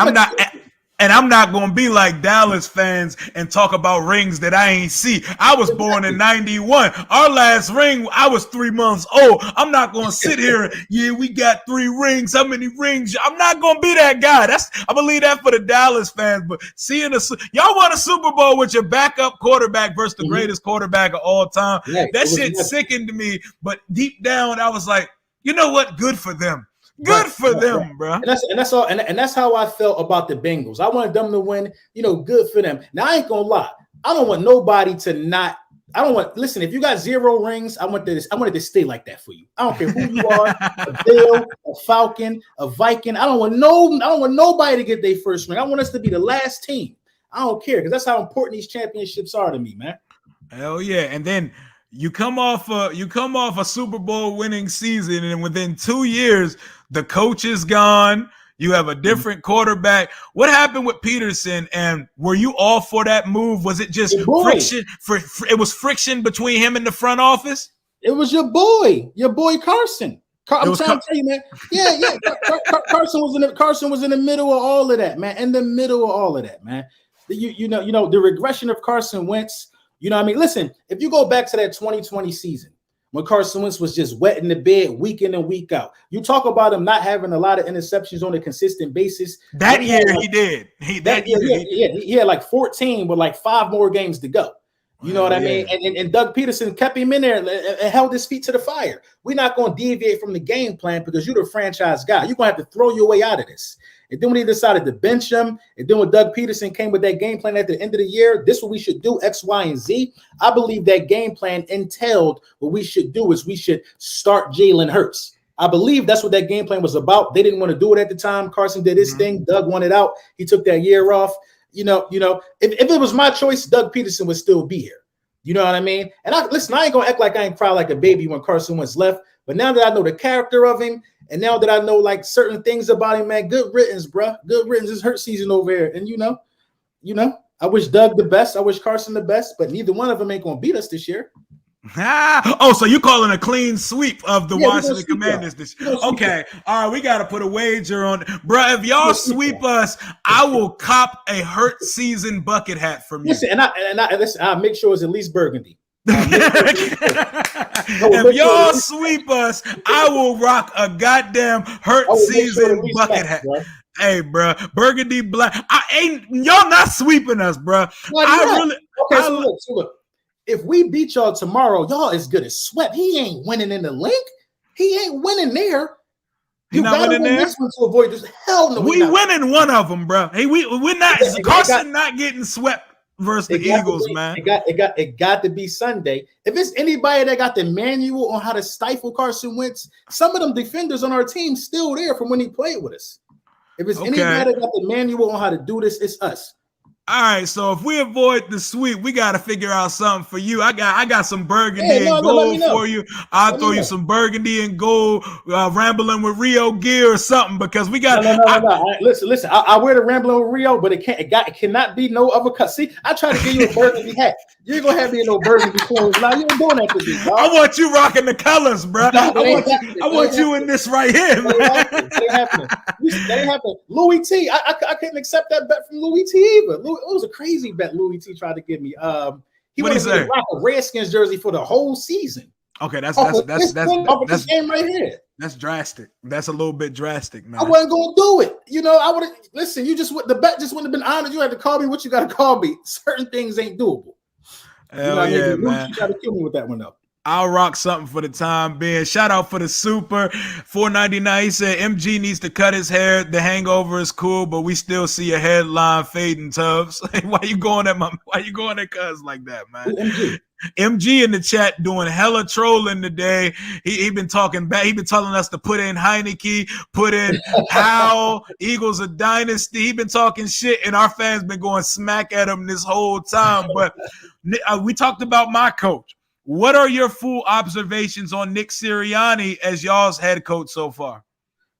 I'm not going to be like Dallas fans and talk about rings that I ain't see. I was born in 91. Our last ring, I was 3 months old. I'm not going to sit here. Yeah, we got 3 rings. How many rings? I'm not going to be that guy. I believe that for the Dallas fans. But seeing y'all won a Super Bowl with your backup quarterback versus the greatest quarterback of all time. That shit sickened me. But deep down, I was like, you know what? Good for them. Good for them, bro. And that's all. And that's how I felt about the Bengals. I wanted them to win. You know, good for them. Now I ain't gonna lie. I don't want nobody to not. I don't want. Listen, if you got 0 rings, I want it to stay like that for you. I don't care who you are, a Bill, a Falcon, a Viking. I don't want nobody to get their first ring. I want us to be the last team. I don't care because that's how important these championships are to me, man. Hell yeah! And then you come off a Super Bowl winning season, and within 2 years, the coach is gone. You have a different quarterback. What happened with Peterson? And were you all for that move? Was it just friction? It was friction between him and the front office? It was your boy Carson. I'm trying to tell you, man. Yeah. Carson was in the middle of all of that, man. In the middle of all of that, man. You know the regression of Carson Wentz. You know what I mean? Listen, if you go back to that 2020 season when Carson Wentz was just wet in the bed week in and week out, you talk about him not having a lot of interceptions on a consistent basis. That year he did. He had like 14 with like 5 more games to go. You know what I mean? And Doug Peterson kept him in there and held his feet to the fire. We're not going to deviate from the game plan because you're the franchise guy. You're going to have to throw your way out of this. And then when he decided to bench him, and then when Doug Peterson came with that game plan at the end of the year, this is what we should do, X, Y, and Z. I believe that game plan entailed what we should do is we should start Jalen Hurts. I believe that's what that game plan was about. They didn't want to do it at the time. Carson did his thing. Doug wanted out. He took that year off. You know, if it was my choice, Doug Peterson would still be here. You know what I mean? And I ain't gonna act like I ain't cry like a baby when Carson Wentz left. But now that I know the character of him, and now that I know like certain things about him, man, good riddance, bro. Good riddance. It's hurt season over here. And you know, I wish Doug the best. I wish Carson the best, but neither one of them ain't gonna beat us this year. So you calling a clean sweep of the Washington Commanders this year? Okay, all right, we got to put a wager on, bro. If y'all sweep us, I will cop a hurt season bucket hat from you. Listen, I'll make sure it's at least burgundy. If y'all sweep us, I will rock a goddamn hurt season bucket hat. Bro. Hey, bro, burgundy black. Y'all not sweeping us, bro. So look. If we beat y'all tomorrow, y'all as good as swept. He ain't winning in the link. He ain't winning there. You gotta win this one to avoid this. Hell no. We winning one of them, bro. Hey, we're not. Carson not getting swept versus the Eagles, man. It got to be Sunday. If it's anybody that got the manual on how to stifle Carson Wentz, some of them defenders on our team still there from when he played with us. If it's anybody that got the manual on how to do this, it's us. All right, so if we avoid the sweep, we got to figure out something for you. I got some burgundy and gold for you. I'll throw you some burgundy and gold, rambling with Rio gear or something because we got. No. Listen. I wear the rambling with Rio, but it cannot be no other cut. See, I try to give you a burgundy hat. You ain't gonna have me in no burgundy clothes. Now you ain't doing that to me, bro. I want you rocking the colors, bro. I want you in this right here, man. That ain't happening. Louis T. I couldn't accept that bet from Louis T. either. It was a crazy bet Louis T tried to give me. He wanted me to rock a Redskins jersey for the whole season. Okay, that's game right here. That's drastic. That's a little bit drastic, man. I wasn't gonna do it. You know, I would have listen. The bet just wouldn't have been honored. You had to call me what you got to call me. Certain things ain't doable. Hell yeah, man. You tried to kill me with that one though. I'll rock something for the time being. Shout out for the super $4.99. He said MG needs to cut his hair. The hangover is cool, but we still see a headline fading, Tubbs. Why you going at cuz like that, man? MG in the chat doing hella trolling today. He been talking back. He been telling us to put in Heineke, put in Howell, Eagles a dynasty. He been talking shit, and our fans been going smack at him this whole time. But we talked about my coach. What are your full observations on Nick Sirianni as y'all's head coach so far?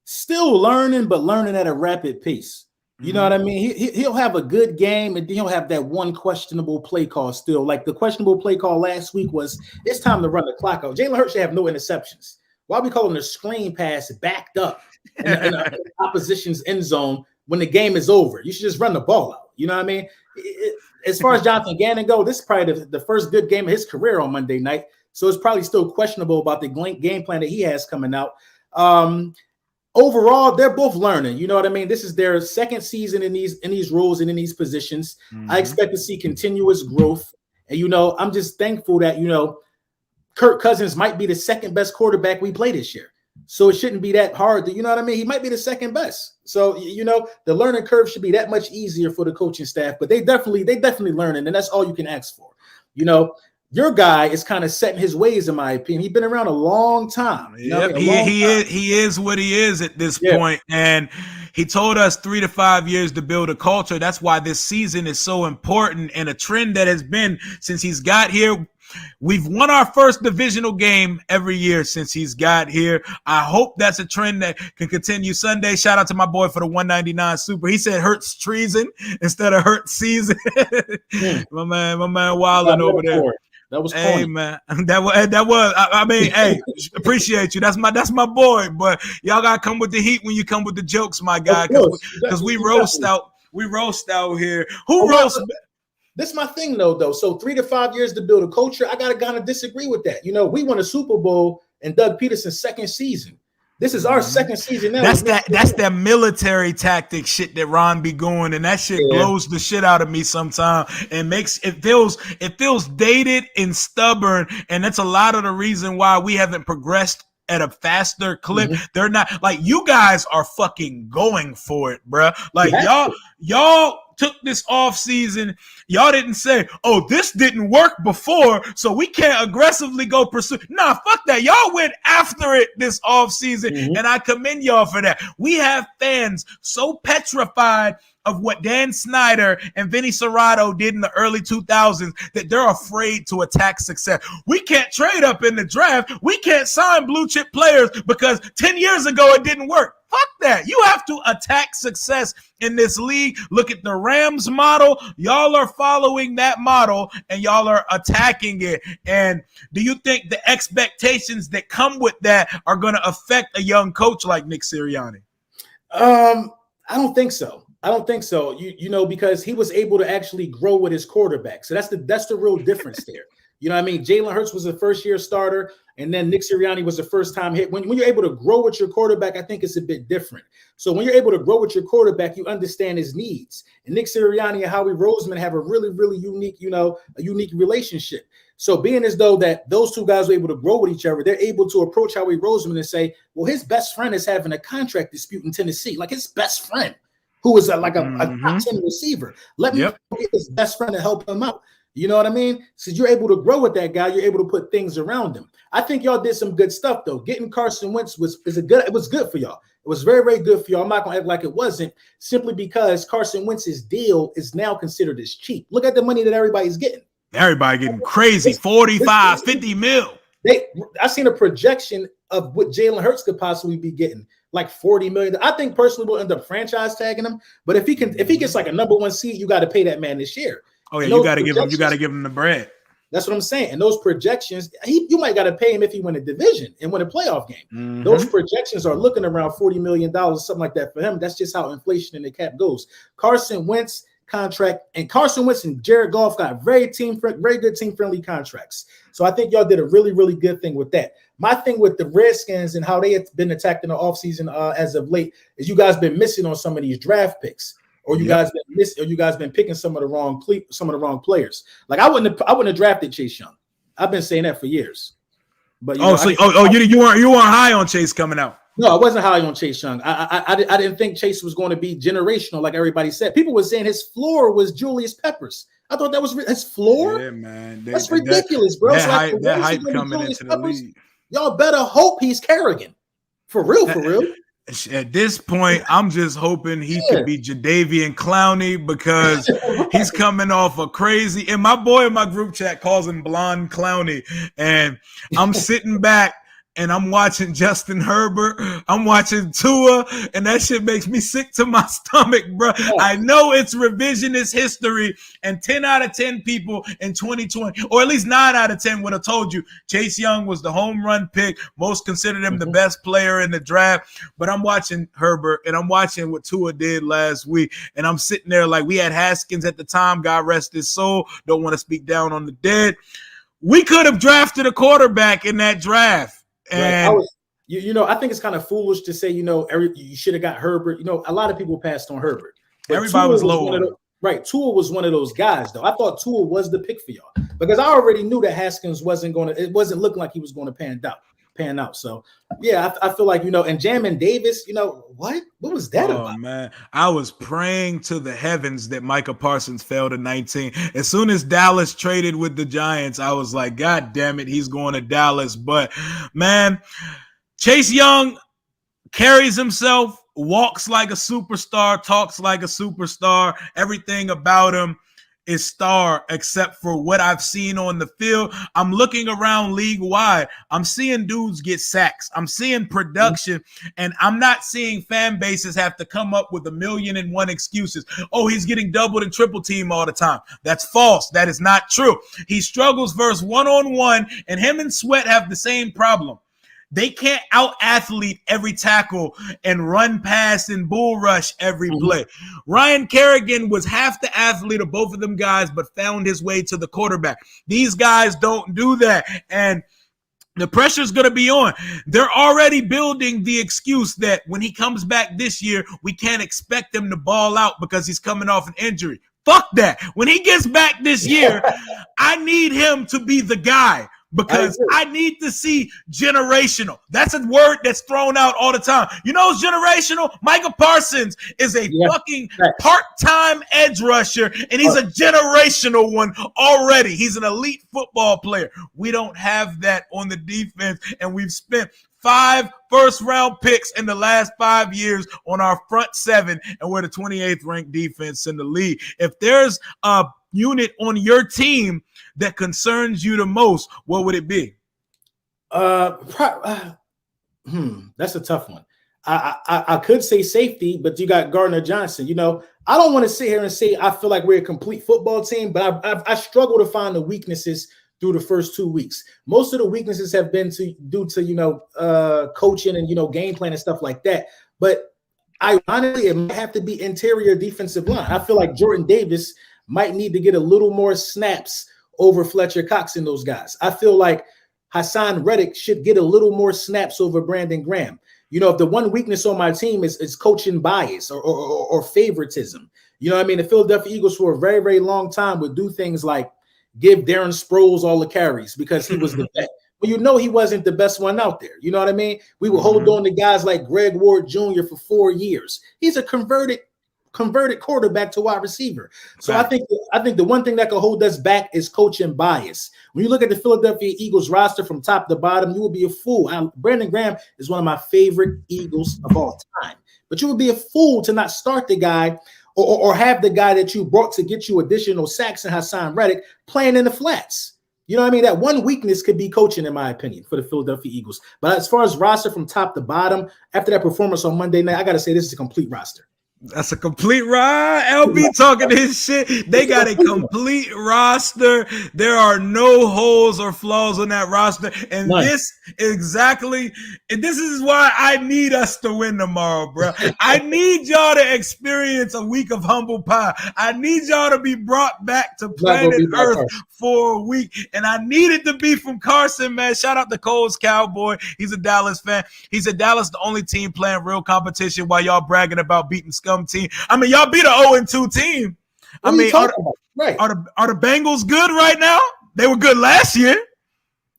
Still learning, but learning at a rapid pace. You know what I mean? He'll have a good game, and then he'll have that one questionable play call still. Like the questionable play call last week was, it's time to run the clock out. Jalen Hurts should have no interceptions. Why are we calling a screen pass backed up in the opposition's end zone when the game is over? You should just run the ball out. You know what I mean? As far as Jonathan Gannon go, this is probably the first good game of his career on Monday night. So it's probably still questionable about the game plan that he has coming out. Overall, they're both learning. You know what I mean? This is their second season in these roles and in these positions. I expect to see continuous growth. And, I'm just thankful that, Kirk Cousins might be the second best quarterback we play this year. So it shouldn't be that hard. You know what I mean? He might be the second best. So, the learning curve should be that much easier for the coaching staff. But they definitely learning, and that's all you can ask for. Your guy is kind of setting his ways, in my opinion. He's been around a long time. Yep, he is what he is at this point. And he told us 3 to 5 years to build a culture. That's why this season is so important, and a trend that has been since he's got here. We've won our first divisional game every year since he's got here. I hope that's a trend that can continue Sunday. Shout out to my boy for the $1.99 super. He said Hurts treason instead of Hurt season. My man wilding over there. That was Hey corny. man, that was. I mean, hey, appreciate you. That's my boy. But y'all gotta come with the heat when you come with the jokes, my guy. Of course, Because we you roast definitely. out. We roast out here. Oh, Who wow. roast? This is my thing, though. So 3 to 5 years to build a culture. I gotta kind of disagree with that. We won a Super Bowl in Doug Peterson's second season. This is our second season now. That's that military tactic shit that Ron be going, and that shit blows the shit out of me sometimes, and makes it feels dated and stubborn, and that's a lot of the reason why we haven't progressed at a faster clip. They're not like, you guys are fucking going for it, bruh. Like y'all took this off season. Y'all didn't say, oh, this didn't work before, so we can't aggressively go pursue. Nah, fuck that. Y'all went after it this off season, and I commend y'all for that. We have fans so petrified of what Dan Snyder and Vinny Serrato did in the early 2000s that they're afraid to attack success. We can't trade up in the draft. We can't sign blue chip players because 10 years ago it didn't work. Fuck that. You have to attack success in this league. Look at the Rams model. Y'all are following that model and y'all are attacking it. And do you think the expectations that come with that are going to affect a young coach like Nick Sirianni? I don't think so. Because he was able to actually grow with his quarterback. So that's the real difference there. You know what I mean? Jalen Hurts was a first-year starter, and then Nick Sirianni was a first-time hit. When you're able to grow with your quarterback, I think it's a bit different. So when you're able to grow with your quarterback, you understand his needs. And Nick Sirianni and Howie Roseman have a really, really unique, a unique relationship. So being as though that those two guys were able to grow with each other, they're able to approach Howie Roseman and say, well, his best friend is having a contract dispute in Tennessee. Like his best friend, who is like a top 10 receiver. Let me get his best friend to help him out. You know what I mean? So you're able to grow with that guy. You're able to put things around him. I think y'all did some good stuff, though. Getting Carson Wentz was good for y'all. It was very, very good for y'all. I'm not going to act like it wasn't, simply because Carson Wentz's deal is now considered as cheap. Look at the money that everybody's getting. Everybody getting crazy, 45, 50 mil. I seen a projection of what Jalen Hurts could possibly be getting, like 40 million. I think personally we'll end up franchise tagging him. But if he gets like a number one seed, you got to pay that man this year. Oh yeah, you got to give him the bread. That's what I'm saying. And those projections, you might got to pay him if he win a division and win a playoff game. Those projections are looking around $40 million, something like that for him. That's just how inflation in the cap goes. Carson Wentz contract, and Carson Wentz and Jared Goff got very good team-friendly contracts. So I think y'all did a really, really good thing with that. My thing with the Redskins and how they have been attacked in the offseason as of late is you guys been missing on some of these draft picks. Or you guys been picking some of the wrong players. Like I wouldn't have drafted Chase Young. I've been saying that for years. But you weren't high on Chase coming out. No, I wasn't high on Chase Young. I didn't think Chase was going to be generational, like everybody said. People were saying his floor was Julius Peppers. I thought that was his floor. Yeah, man, that's ridiculous, bro. That hype coming into the league. Y'all better hope he's Kerrigan. For real. At this point, I'm just hoping he could be Jadeveon Clowney, because he's coming off a crazy. And my boy in my group chat calls him Blonde Clowney. And I'm sitting back and I'm watching Justin Herbert. I'm watching Tua, and that shit makes me sick to my stomach, bro. I know it's revisionist history, and 10 out of 10 people in 2020, or at least 9 out of 10 would have told you Chase Young was the home run pick. Most considered him the best player in the draft. But I'm watching Herbert, and I'm watching what Tua did last week, and I'm sitting there like, we had Haskins at the time, God rest his soul. Don't want to speak down on the dead. We could have drafted a quarterback in that draft. And I think it's kind of foolish to say, you should have got Herbert. A lot of people passed on Herbert. But everybody was low on him. Right. Tua was one of those guys, though. I thought Tua was the pick for y'all, because I already knew that Haskins wasn't looking like he was going to pan out. So yeah, I feel like, and Jamin Davis, what was that about? Man, I was praying to the heavens that Micah Parsons fell to 19. As soon as Dallas traded with the Giants, I was like, God damn it, he's going to Dallas. But man, Chase Young carries himself, walks like a superstar, talks like a superstar, everything about him. is star except for what I've seen on the field. I'm looking around league wide. I'm seeing dudes get sacks. I'm seeing production, and I'm not seeing fan bases have to come up with 1,000,001 excuses. Oh, he's getting doubled and triple team all the time. That's false. That is not true. He struggles versus one-on-one, and him and Sweat have the same problem. They can't out-athlete every tackle and run past and bull rush every play. Ryan Kerrigan was half the athlete of both of them guys, but found his way to the quarterback. These guys don't do that, and the pressure's going to be on. They're already building the excuse that when he comes back this year, we can't expect him to ball out because he's coming off an injury. Fuck that. When he gets back this year, I need him to be the guy. Because I need to see generational. That's a word that's thrown out all the time. You know who's generational? Micah Parsons is a fucking part-time edge rusher, and he's a generational one already. He's an elite football player. We don't have that on the defense, and we've spent 5 first-round picks in the last 5 years on our front 7, and we're the 28th ranked defense in the league. If there's a unit on your team that concerns you the most, what would it be? That's a tough one. I could say safety, but you got Gardner Johnson. You know, I don't want to sit here and say I feel like we're a complete football team, but I struggle to find the weaknesses through the first 2 weeks. Most of the weaknesses have been due to coaching and game plan and stuff like that. But ironically, it might have to be interior defensive line. I feel like Jordan Davis might need to get a little more snaps over Fletcher Cox and those guys. I feel like Hassan Reddick should get a little more snaps over Brandon Graham. If the one weakness on my team is coaching bias or favoritism, the Philadelphia Eagles for a very, very long time would do things like give Darren Sproles all the carries because he was the best. Well, he wasn't the best one out there. You know what I mean? We would hold on to guys like Greg Ward Jr. for 4 years. He's a converted quarterback to wide receiver. So I think the one thing that could hold us back is coaching bias. When you look at the Philadelphia Eagles roster from top to bottom, you will be a fool. Brandon Graham is one of my favorite Eagles of all time, but you would be a fool to not start the guy or have the guy that you brought to get you additional sacks and Hassan Reddick playing in the flats. You know what I mean? That one weakness could be coaching, in my opinion, for the Philadelphia Eagles. But as far as roster from top to bottom, after that performance on Monday night, I got to say this is a complete roster. That's a complete ride. LB talking his shit. They got a complete roster. There are no holes or flaws on that roster. And this is why I need us to win tomorrow, bro. I need y'all to experience a week of humble pie. I need y'all to be brought back to planet Earth for a week. And I need it to be from Carson, man. Shout out to Cole's Cowboy. He's a Dallas fan. He said Dallas the only team playing real competition while y'all bragging about beating scum team. I mean, y'all beat an 0-2 team. I mean, are the Bengals good right now? They were good last year.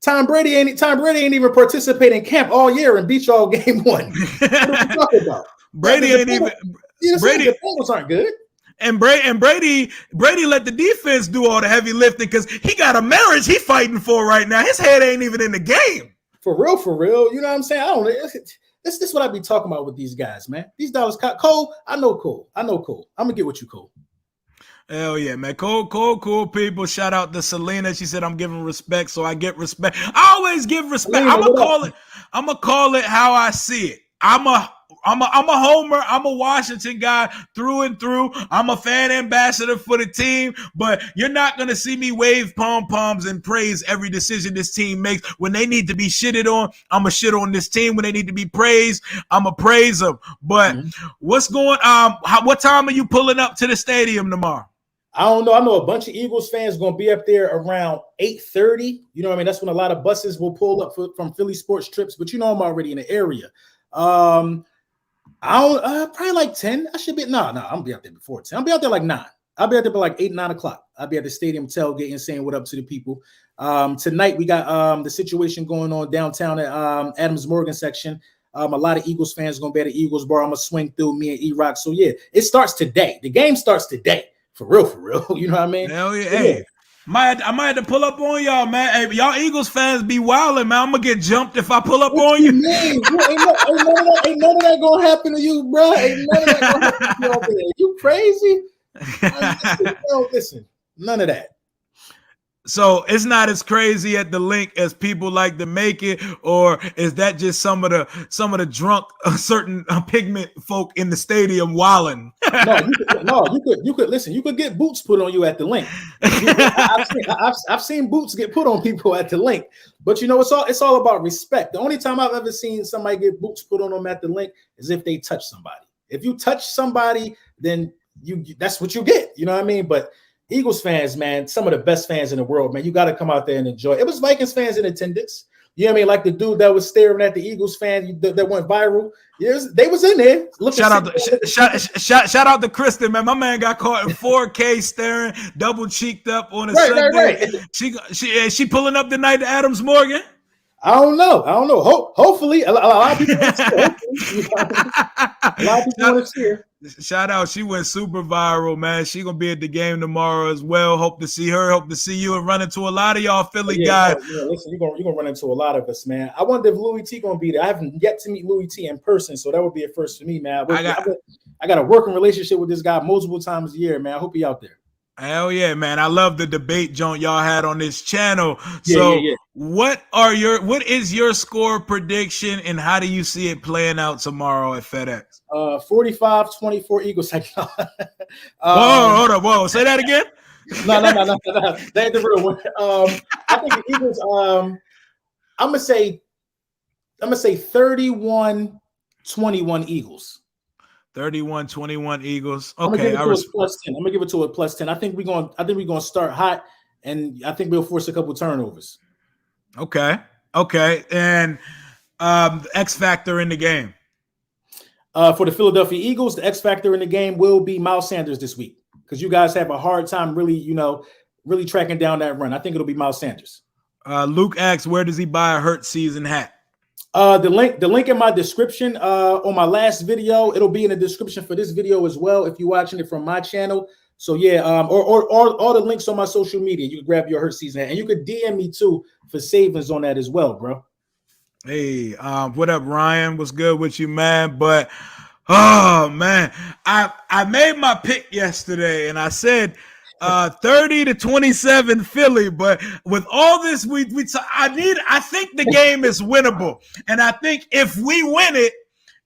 Tom Brady ain't even participate in camp all year and beat y'all game 1. What are we talking about? Brady ain't even. Brady, the Bengals aren't good. And Brady let the defense do all the heavy lifting because he got a marriage he fighting for right now. His head ain't even in the game. For real. You know what I'm saying? I don't know. This is what I be talking about with these guys, man. These Dallas Cole. I know Cole. I'm gonna get with you, Cole. Hell yeah, man. Cool people. Shout out to Selena. She said I'm giving respect, so I get respect. I always give respect. Selena, I'm gonna call it how I see it. I'm a homer. I'm a Washington guy through and through. I'm a fan ambassador for the team, but you're not going to see me wave pom-poms and praise every decision this team makes. When they need to be shitted on, I'm going to shit on this team. When they need to be praised, I'm going to praise them. But what's going on? What time are you pulling up to the stadium tomorrow? I don't know. I know a bunch of Eagles fans going to be up there around 8:30. You know what I mean? That's when a lot of buses will pull up from Philly sports trips, but I'm already in the area. I'll probably like 10. I should be I'm gonna be out there before 10. I'll be out there like 9. I'll be out there by like 8, 9 o'clock. I'll be at the stadium tailgating, saying what up to the people. Tonight we got the situation going on downtown at Adams Morgan section. A lot of Eagles fans gonna be at the Eagles bar. I'm gonna swing through, me and E-Rock. So yeah, it starts today. The game starts today. For real. You know what I mean? Hell yeah. Hey. I might have to pull up on y'all, man. Hey, y'all Eagles fans be wilding, man. I'm gonna get jumped if I pull up on you. Ain't none of that gonna happen to you, bro. Ain't none of that gonna happen to you over there. You crazy? Listen. None of that. So it's not as crazy at the link as people like to make it, or is that just some of the drunk certain pigment folk in the stadium wilding? You could listen. You could get boots put on you at the link. I've seen boots get put on people at the link, but it's all about respect. The only time I've ever seen somebody get boots put on them at the link is if they touch somebody. If you touch somebody, then that's what you get. You know what I mean? But Eagles fans, man, some of the best fans in the world, man. You got to come out there and enjoy. It was Vikings fans in attendance. You know what I mean? Like the dude that was staring at the Eagles fan that went viral. They was in there. Shout out to Kristen, man. My man got caught in 4K staring, double cheeked up on a Sunday. Right. She pulling up tonight to Adams Morgan. I don't know. Hopefully, a lot of people want to see her. A lot of people want to see her. Shout out. She went super viral, man. She going to be at the game tomorrow as well. Hope to see her. Hope to see you and run into a lot of y'all Philly guys. Listen, you're gonna run into a lot of us, man. I wonder if Louis T going to be there. I haven't yet to meet Louis T in person, so that would be a first for me, man. I got a working relationship with this guy multiple times a year, man. I hope he out there. Hell yeah, man. I love the debate joint y'all had on this channel. What is your score prediction and how do you see it playing out tomorrow at FedEx? 45-24 Eagles. Whoa. Say that again? No. That ain't the real one. I think the Eagles, I'm gonna say 31-21 Eagles. 31-21 Eagles. Okay, I'm gonna give it to a plus 10. I think we're gonna start hot, and I think we'll force a couple turnovers. Okay. And the X factor in the game. For the Philadelphia Eagles, the X factor in the game will be Miles Sanders this week because you guys have a hard time really tracking down that run. I think it'll be Miles Sanders. Luke asks, where does he buy a Hurt season hat? The link in my description on my last video. It'll be in the description for this video as well if you're watching it from my channel. So yeah, or all the links on my social media. You can grab your Hurt season hat, and you could DM me too for savings on that as well, bro. Hey, what up, Ryan? What's good with you, man? But oh man, I made my pick yesterday, and I said 30-27 Philly, but with all this I think the game is winnable, and I think if we win it,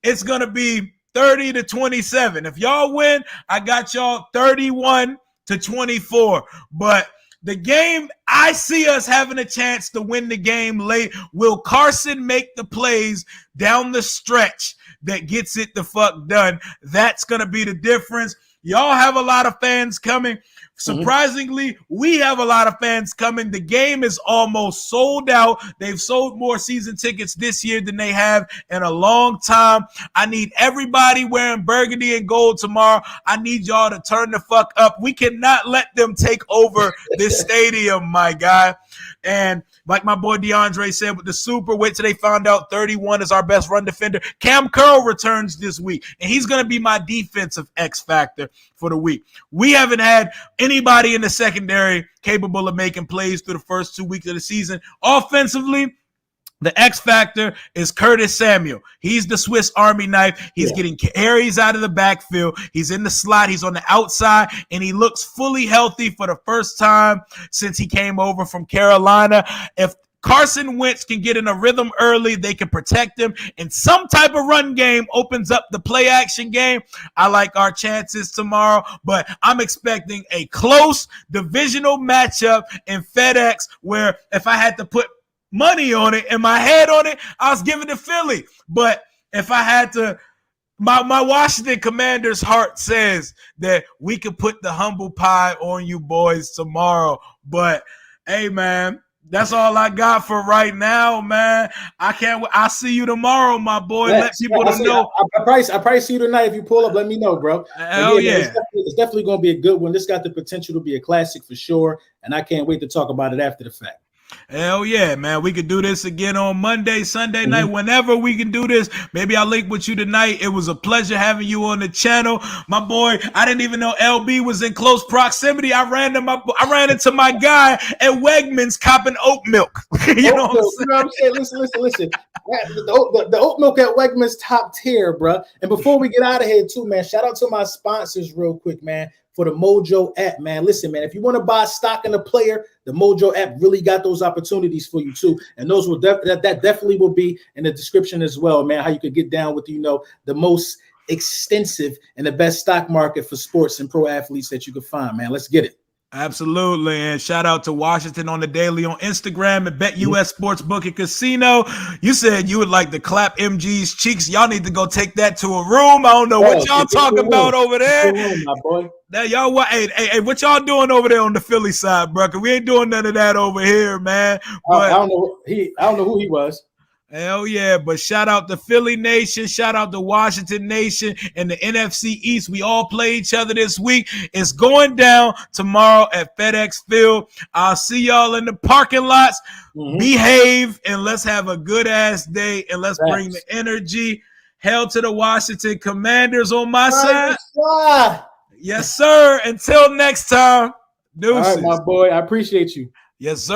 it's gonna be 30-27. If y'all win, I got y'all 31-24. But the game, I see us having a chance to win the game late. Will Carson make the plays down the stretch that gets it the fuck done? That's gonna be the difference. Y'all have a lot of fans coming. Surprisingly, we have a lot of fans coming. The game is almost sold out. They've sold more season tickets this year than they have in a long time. I need everybody wearing burgundy and gold tomorrow. I need y'all to turn the fuck up. We cannot let them take over this stadium, my guy. And like my boy DeAndre said with the Super, wait till they found out 31 is our best run defender. Cam Curl returns this week, and he's going to be my defensive X factor for the week. We haven't had anybody in the secondary capable of making plays through the first 2 weeks of the season. Offensively, the X factor is Curtis Samuel. He's the Swiss Army knife. He's getting carries out of the backfield. He's in the slot. He's on the outside, and he looks fully healthy for the first time since he came over from Carolina. If Carson Wentz can get in a rhythm early, they can protect him, and some type of run game opens up the play action game. I like our chances tomorrow, but I'm expecting a close divisional matchup in FedEx where if I had to put money on it and my head on it, I was giving it Philly. But if I had to, my Washington Commanders heart says that we could put the humble pie on you boys tomorrow. But hey, man, that's all I got for right now, man. I'll see you tomorrow, my boy. Let people know. I probably see you tonight if you pull up. Let me know, bro. Hell yeah. It's definitely going to be a good one. This got the potential to be a classic for sure, and I can't wait to talk about it after the fact. Hell yeah, man. We could do this again on Monday, Sunday night, whenever we can do this. Maybe I'll link with you tonight. It was a pleasure having you on the channel. My boy, I didn't even know LB was in close proximity. I ran into my guy at Wegmans copping oat milk. You know what I'm saying? Listen. The oat milk at Wegmans top tier, bro. And before we get out of here too, man, shout out to my sponsors real quick, man. for the Mojo app, man. Listen, man, if you want to buy stock in a player, the Mojo app really got those opportunities for you too. And those will that definitely will be in the description as well, man. How you could get down with, the most extensive and the best stock market for sports and pro athletes that you could find, man. Let's get it. Absolutely. And shout out to Washington on the Daily on Instagram and BetUS Sportsbook and Casino. You said you would like to clap MG's cheeks. Y'all need to go take that to a room. I don't know what y'all talking about over there. My boy. Now, y'all, hey, what y'all doing over there on the Philly side, bro? Cause we ain't doing none of that over here, man. But I don't know who he was. Hell yeah, but shout out to Philly Nation, shout out to Washington Nation and the NFC East. We all play each other this week. It's going down tomorrow at FedEx Field. I'll see y'all in the parking lots. Behave and let's have a good ass day and let's bring the energy. Hell to the Washington Commanders on my side. Yes, sir. Until next time. Deuces. All right, my boy. I appreciate you. Yes, sir.